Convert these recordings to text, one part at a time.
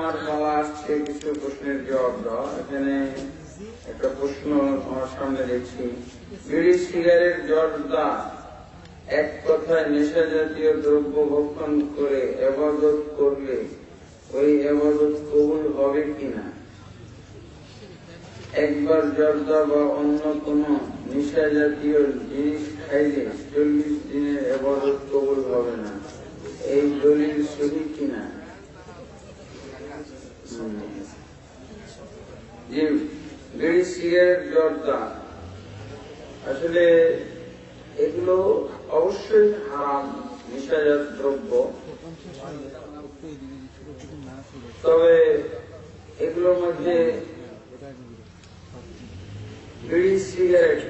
আমার বলা আসছে কিছু প্রশ্নের জবাব দাও। এখানে একটা প্রশ্ন আমার সামনে দেখছি, বিড়ি সিগারেট জর্দা এক কথায় নেশা জাতীয় দ্রব্য ভক্ষণ করে ইবাদত করলে ওই ইবাদত কবুল হবে কিনা? একবার জর্দা বা অন্য কোন নেশা জাতীয় জিনিস খাইলে 40 দিনের ইবাদত কবুল হবে না, এই দলিল সঠিক কিনা? যে বিড়ি সিগারেট জর্দা আসলে এগুলো অবশ্যই হারাম নেশাজাত দ্রব্য, তবে এগুলোর মধ্যে বিড়ি সিগারেট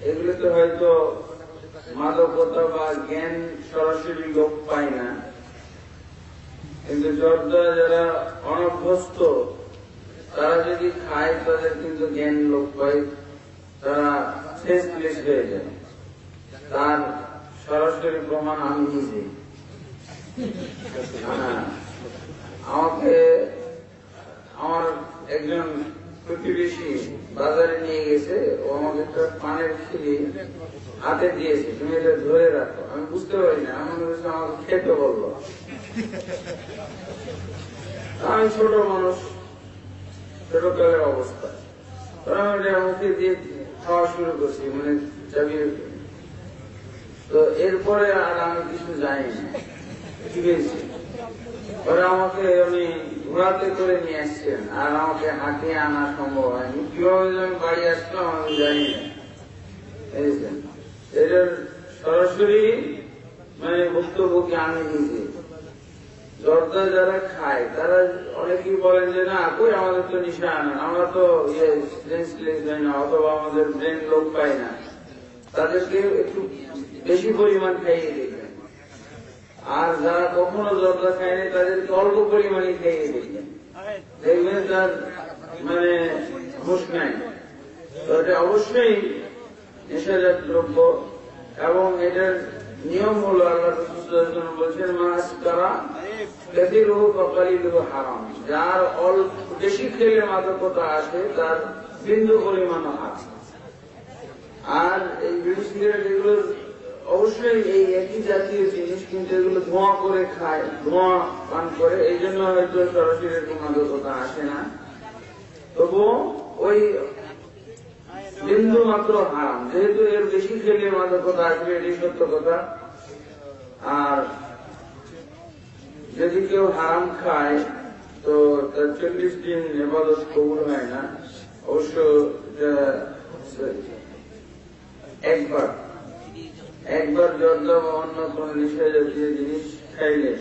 এগুলোতে হয়তো মাদকতা বা জ্ঞান সরাসরি লোক পায় না, কিন্তু জর্দা যারা অনভ্যস্ত তারা যদি খায় তাদের কিন্তু জ্ঞান লোক পায়, তারা সেন্সলেস হয়ে যায়। তার সরাসরি প্রমাণ আমি নিজে। আমাকে আমার একজন প্রতিবেশী বাজারে নিয়ে গেছে, ও আমাকে একটা পানের খিলি হাতে দিয়েছে, তুমি এটা ধরে রাখো। আমি বুঝতে পারি না, আমার কাছে আমাকে খেতে বললো। আমি ছোট মানুষ, ছোটকালের অবস্থা, মুখে দিয়ে খাওয়া শুরু করছি, মানে চাবিয়ে। তো এরপরে আর আমি কিছু জানি না, ঠিক আছে। পরে আমাকে উনি ঘোড়াতে করে নিয়ে আসছেন, আর আমাকে হাঁটিয়ে আনা সম্ভব হয়নি। কিভাবে আমি বাড়ি আসলাম আমি জানি না, বুঝেছেন। এটার সরাসরি মানে বক্তব্য কি আমি নিজে। জর্দা যারা খায় তারা অনেকেই বলেন যে না, কই আমাদের তো নিশা আনেন, আমরা তো সেন্সলেস হই না, অথবা আমাদের ব্রেন লোক পাই না। তাদেরকে একটু বেশি পরিমাণ খাইয়ে দিবেন, আর যারা কখনো জর্দা খায়নি তাদেরকে অল্প পরিমাণে খাইয়ে দিবেন, দেখবেন তার মানে হুঁশ নাই। তো এটা অবশ্যই নেশাজাত দ্রব্য, এবং এটার নিয়ম হলো আল্লাহ রাসূল বলছেন, মাস করা কাসীরুহু ফাকালিলুহু হারাম, যার অল্প বেশি খেলে মাদকতা আসে তার বিন্দু পরিমাণ হারাম। আর এই বিড়ি সিগারেট এগুলো অবশ্যই এই একই জাতীয় জিনিস, কিন্তু এগুলো ধোঁয়া করে খায়, ধোঁয়া পান করে, এই জন্য হয়তো সরাসরি এরকম মাদকতা আসে না, তবুও ওই বিন্দু মাত্র হারাম, যেহেতু এর বেশি খেলে মাদকতা আসবে, এটি সত্য কথা। আর যদি কেউ হারাম খায় তো তার 40 দিন ইবাদত কবুল হয় না। অবশ্য একবার জর্দা বা অন্য কোন নেশা জাতীয় জিনিস খাইলে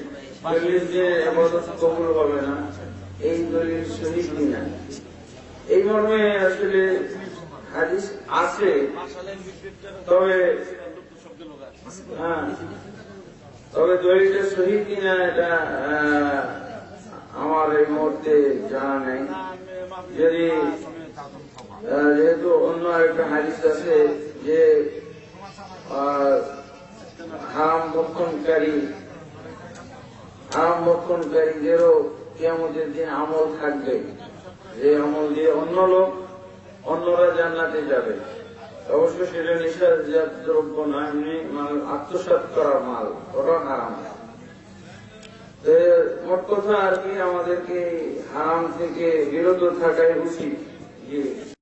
40 দিনের ইবাদত কবুল হবে না, এই দলিল সঠিক কিনা? এই মর্মে আসলে হাদিস আছে, তবে দলিলটা সঠিক কিনা এটা আমার এই মুহূর্তে জানা নাই। যদি যেহেতু অন্য একটা হাদিস আছে যে হারাম ভক্ষণকারীদেরও কিয়ামতের দিন আমল থাকবে, যে আমল দিয়ে অন্যরা জান্নাতে যাবে। অবশ্য সেটা নেশাজাত দ্রব্য না, এমনি আত্মসাৎ করা মাল, ওটা হারাম। মোট কথা আর কি, আমাদেরকে হারাম থেকে বিরত থাকাই উচিত।